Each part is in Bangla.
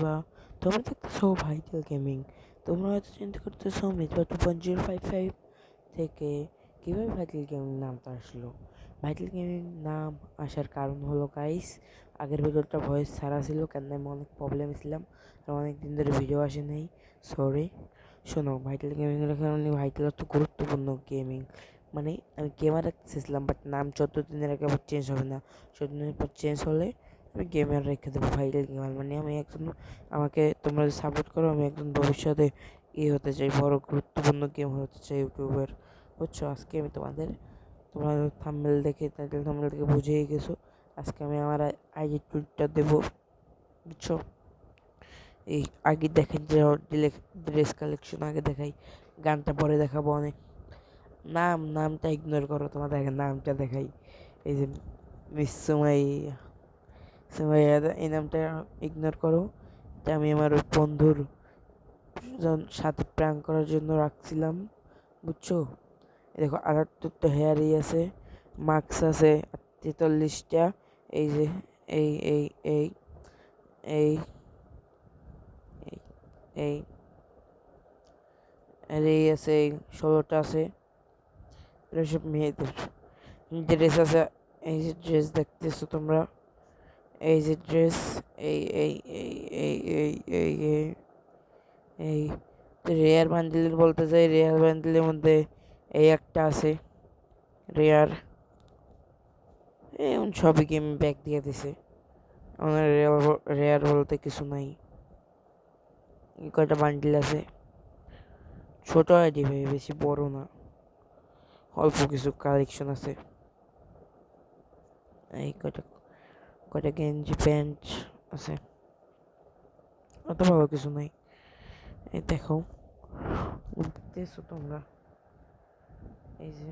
মেজবা। তোমরা দেখতেছো ভাইটাল গেমিং। তোমরা হয়তো চিন্তা করতেছো মেজবা 2.055 থেকে কীভাবে ভাইটাল গেমিং নামটা আসলো। ভাইটাল গেমিং নাম আসার কারণ হলো গাইস, আগের ভিডিওটা ভয়েস ছাড়া ছিল কেন আমি অনেক প্রবলেমে ছিলাম আর অনেক দিন ধরে ভিডিও আসে নাই, সরি। শোনো, ভাইটাল গেমিংয়ের কারণে ভাইটাল অত গুরুত্বপূর্ণ গেমিং, মানে আমি গেমার রাখতেছিলাম বাট নাম 14 দিনের আগে আবার চেঞ্জ হবে না, 14 দিনের পর চেঞ্জ হলে আমি গেমার রেখে দেবো ভাইরাল গেমার। মানে আমি একজন, আমাকে তোমরা যদি সাপোর্ট করো আমি একজন ভবিষ্যতে হতে চাই, বড় গুরুত্বপূর্ণ গেমার হতে চাই, ইউটিউবার, বুঝছো। আজকে আমি তোমরা থাম্বনেল দেখে, টাইটেল থাম্বনেল দেখে বুঝেই গেছো আজকে আমি আমার আইডি টুইটটা দেবো, বুঝছো। এই আগে দেখেন যে ড্রেস কালেকশন আগে দেখাই, গানটা পরে দেখাবো। অনেক নামটা ইগনোর করো, তোমাদের আগে নামটা দেখাই। এই যে মিস সুমাইয়া, এই নামটা ইগনোর করো। এটা আমি আমার ওই বন্ধুর সাথে প্র্যাঙ্ক করার জন্য রাখছিলাম, বুঝছো। দেখো 78টা হেয়ারই আছে, মার্কস আছে 43টা, এই যে এই এই এই এই এই আর এই আছে, এই 16টা আছে, এটা সব মেয়েদের ড্রেস আছে। এই যে ড্রেস দেখতেছো তোমরা, এই যে ড্রেস, এই এই এই এই এই এই এই এই রেয়ার বান্ডিলের বলতে চাই, রেয়ার বান্ডিলের মধ্যে এই একটা আছে রেয়ার, এমন সবই গেম ব্যাক দিয়ে দিছে। আমার রেয়ার বলতে কিছু নাই, কয়টা বান্ডিল আছে, ছোট আইডি ভাই, বেশি বড় না, অল্প কিছু কালেকশন আছে। এই কয়টা কয়টা গেঞ্জি প্যান্ট আছে, অত ভালো কিছু নাই। এই দেখো, দেখতেছো তোমরা, এই যে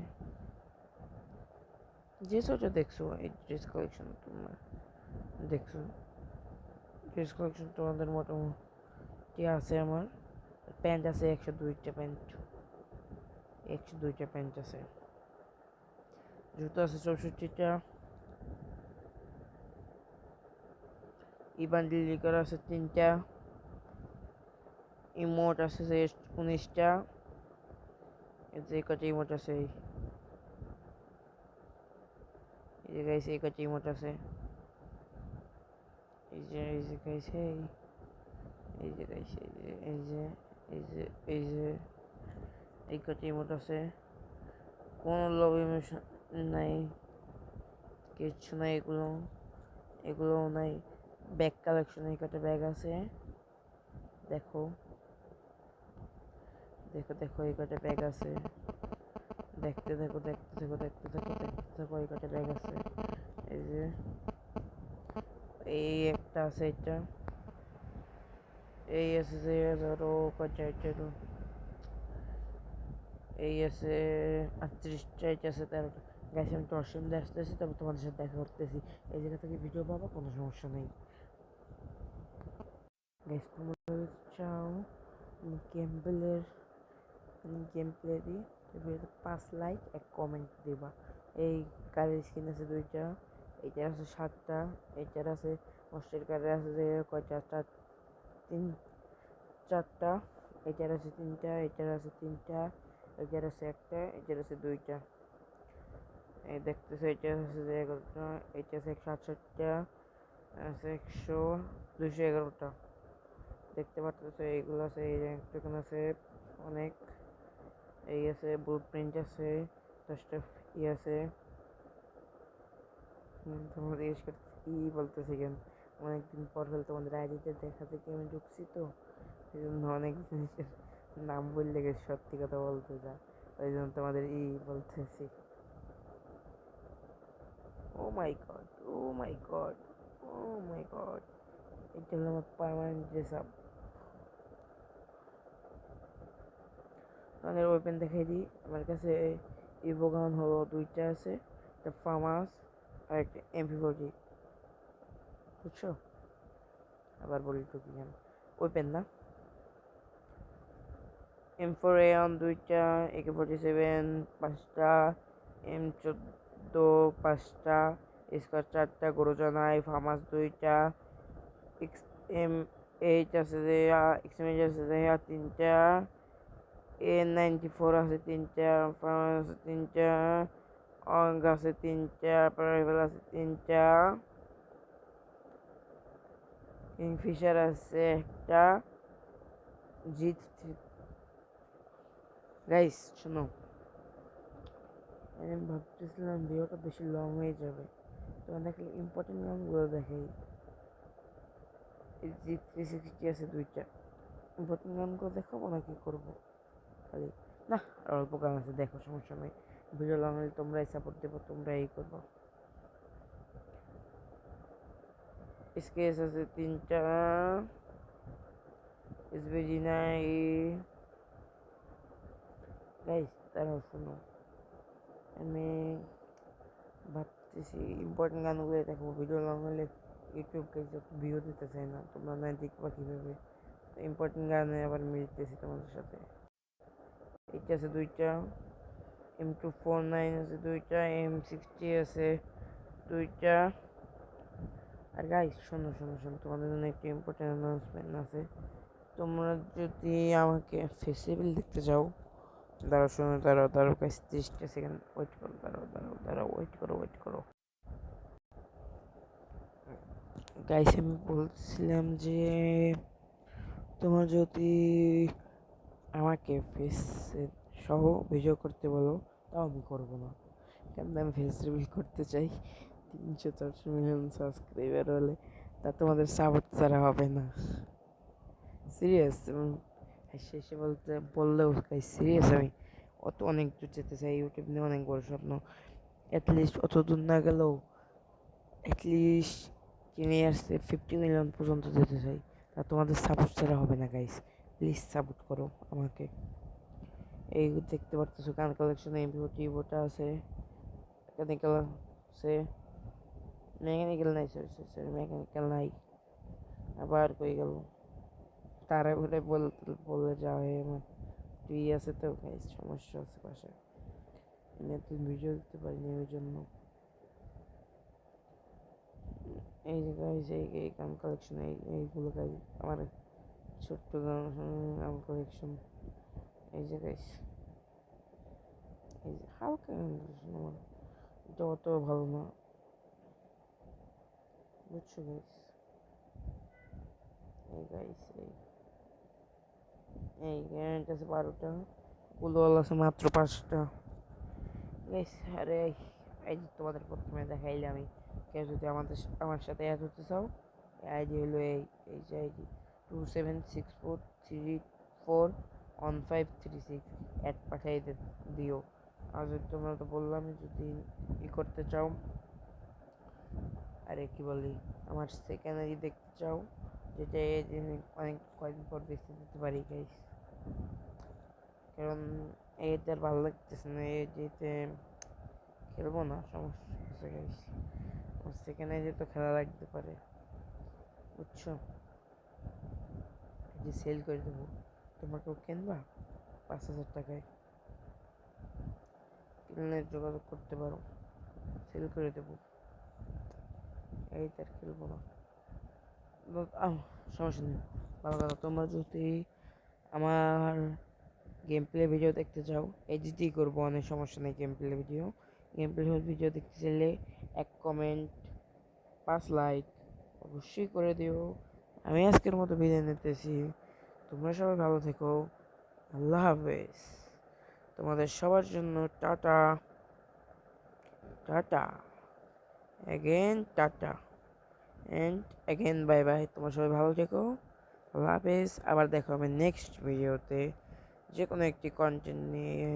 যেটা দেখছো এই ড্রেস কালেকশন তোমরা দেখছো, ড্রেস কালেকশন তোমাদের মোটামুটি আছে। আমার প্যান্ট আছে 102টা প্যান্ট, 102টা প্যান্ট আছে, জুতো আছে 64টা, ইবান্ডিল লিকার আছে 3টা, ইমোট আছে 19টা, এই যে কটা ইমোট আছে, এই যে গাইছে এই কটা ইমোট আছে, এই যে গাইছে এই যে গাইছে এই যে এই যে এই যে এই কটা ইমোট আছে। কোনো লব ইমোশন নাই, কিচ্ছু নাই, এগুলোও নাই। ব্যাগ কালেকশন, এই কটা ব্যাগ আছে, দেখো দেখো দেখো এই কটা ব্যাগ আছে, দেখতে থাকো দেখতে থাকো দেখতে থাকো দেখতে থাকো, এই কটা ব্যাগ আছে। এই যে এই একটা আছে, এটা এই আছে যে ধরো কয়টা, এটা এই আছে 38টা, এটা আছে 13টা। গাইস আমি টর্শন দিয়ে আসতেছি, তবে তোমাদের সাথে দেখা করতেছি, এই জায়গা থেকে ভিডিও পাবো, কোনো সমস্যা নেই। গাইস তোমরা চাও গেম প্লের গেম প্লে দিই, 5 লাইক 1 কমেন্ট দিবা। এই কারের স্কিন আছে 2টা, এইটার আছে 7টা, এইটার আছে হোস্টেল কারের আছে যে কয়টা, 4টা, এইটার আছে 3টা, এইটার আছে 3টা, এইটার আছে 1টা, এইটার আছে 2টা। এই দেখতেছে এইটার আছে যে 11টা, এইটা আছে 168টা, আছে 211টা। দেখতে পারতেছো এইগুলো আছে, এই র্যাঙ্ক আছে অনেক, এই আছে ব্লু প্রিন্ট আছে 10টা, আছে। তোমাদের জিজ্ঞেস করতে কি বলতেছি কেন, অনেকদিন পর হলে তোমাদের আইডিতে দেখাতে কি আমি ঢুকছি, তো এই জন্য অনেক জিনিসের নাম বললে গেছে, সত্যি কথা বলতে যা, ওই জন্য তোমাদের বলতেছি। ও মাই গড, ও মাই গড, ও মাই গড, এটা হলো আমার পার্মানেন্ট ড্রেস আপ। আমাদের ওয়েপেন দেখাই দিই, আমার কাছে ইভোগান হলো 2টা আছে, একটা ফার্মাস আর একটা MP40, বুঝছো। আবার বলি তো কি জানো, ওয়েপেন না, M4A1 2টা, AK47 5টা, M14 5টা, স্কোয়ার 4টা, গরুজা নাই, ফার্মাস 2টা, এম এইচ আছে যে এক্সএমএল আছে যে তিনটা, A94 আছে তিনটা, ফার্ম আছে তিনটা, অঙ্ক আছে তিনটা, প্রাইভেল আছে তিনটা, কিংফিশার আছে একটা, জিত। গাইস শোনো, আমি ভাবতেছিলাম ভিডিওটা বেশি লং হয়ে যাবে, তোমার দেখলে ইম্পর্টেন্ট গানগুলো দেখাই। এই জিত 360 আছে দুইটা, ইম্পর্টেন্ট গানগুলো দেখাবো না কি করবো খালি? না, অল্প গান আছে, দেখো সমস্যা নেই। ভিডিও লং হলে তোমরাই সাপোর্ট দেবো, তোমরাই করবো। স্কেচ আছে তিনটা, এসবিজি নাই। গাইস তারাও শোনো, আমি ভাবতেছি ইম্পর্টেন্ট গানগুলো দেখো, ভিডিও লং হলে ইউটিউব ভিউ দিতে চাই না, তোমরা না দেখবা কীভাবে? ইম্পর্টেন্ট গানে আবার মিলতেছি তোমাদের সাথে। এইটা আছে দুইটা, M249 আছে দুইটা, M60 আছে দুইটা। আর গাইস শোনো শোনো শোনো, তোমাদের জন্য একটা ইম্পর্টেন্ট অ্যানাউন্সমেন্ট আছে। তোমরা যদি আমাকে ফেসিবল দেখতে চাও, দাঁড়াও শোনো, দাঁড়াও দাঁড়াও গাইস, 30টা সেকেন্ড ওয়েট করো, দাঁড়াও দাঁড়াও দাঁড়াও, ওয়েট করো গাইস। আমি বলছিলাম যে তোমরা যদি আমাকে ফেস সহ ভিডিও করতে বলো, তাও আমি করবো না, কারণ আমি ফেস রিভিল করতে চাই 300-400 মিলিয়ন সাবস্ক্রাইবার হলে, তা তোমাদের সাপোর্ট ছাড়া হবে না। সিরিয়াস, শেষে বললেও সিরিয়াস, আমি অনেক দূর যেতে চাই, ইউটিউব নিয়ে অনেক বড় স্বপ্ন। অ্যাটলিস্ট অত দূর না গেলেও অ্যাটলিস্ট 10 ইয়ার্সে 50 মিলিয়ন পর্যন্ত যেতে চাই, তা তোমাদের সাপোর্ট ছাড়া হবে না গাইস। প্লিজ সাপোর্ট করো আমাকে। এই দেখতে পারতেছো গান কালেকশনে এমপি40 আছে, মেকানিক্যাল আছে, মেকানিক্যাল নাই, সরি মেকানিক্যাল নাই। আবার কই গেল, তারা বলে বলে যাওয়া আমার তুই আছে তো গাইস, সমস্যা আছে পাশে, আমি তুই ভিডিও দিতে পারিনি ওই জন্য। এই যে গাইস, এই গান কালেকশন, এইগুলো গাইস আমার ছোট্ট গান কালেকশন। এই যে গাইস, এই যে হালকা গান কালেকশন আমার, এটা অত ভালো না, বুঝছো গাইস? এই গাইস, এই গ্যারেন্ট আছে 12টা, গুলোয়াল আছে মাত্র 5টা গাইস। আরে এই যে তোমাদের প্রথমে দেখাইলে আমি, কেউ যদি আমার সাথে অ্যাড হতে চাও, আইডি হলো এই যে আইডি 2764341536, অ্যাড পাঠাই দিও। আর যদি তোমরা তো বললাম যদি করতে চাও, আরে কি বলি, আমার সেকেন্ড আইডি দেখতে চাও, যেটা অনেক কয়েকদিন পর বেশি দিতে পারি গাইস, কারণ এতে আর ভালো লাগতেছে না, যেতে খেলবো না, সমস্যা আছে গাইস। আমার সেকেন্ড আইডি তো খেলা লাগতে পারে, বুঝছো? যে সেল করে দেবো, তোমরা কেউ কিনবা 5,000 টাকায়, কিনলে যোগাযোগ করতে পারো, সেল করে দেবো। এই তার খেলবো না, সমস্যা নেই। ভালো কথা, তোমরা যদি আমার গেম প্লে ভিডিও দেখতে চাও, এডিটই করবো, অনেক সমস্যা নেই। গেম প্লে ভিডিও দেখতে চাইলে 1 কমেন্ট 5 লাইক অবশ্যই করে দিও। আমি আজকের মতো বিদায় নিতেছি, তোমরা সবাই ভালো থেকো, আল্লাহ হাফেজ। তোমাদের সবার জন্য tata, tata again, tata and again, bye bye. তোমরা সবাই ভালো থেকো, আল্লাহ হাফেজ। আবার দেখো আমি নেক্সট ভিডিওতে যে কোনো একটি কন্টেন্ট নিয়ে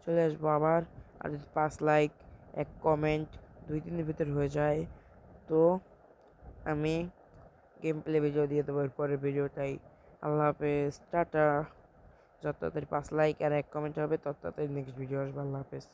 চলে আসবো আবার। আর যদি 5 লাইক 1 কমেন্ট 2-3 ভিতর হয়ে যায়, তো আমি গেম প্লে ভিডিও দিয়ে দেবো এরপরের ভিডিওটাই। আল্লাহ হাফেজ, টাটা। যত তাড়াতাড়ি 5 লাইক আর 1 কমেন্ট হবে, তত তাড়াতাড়ি নেক্সট ভিডিও আসবে। আল্লাহ হাফেজ।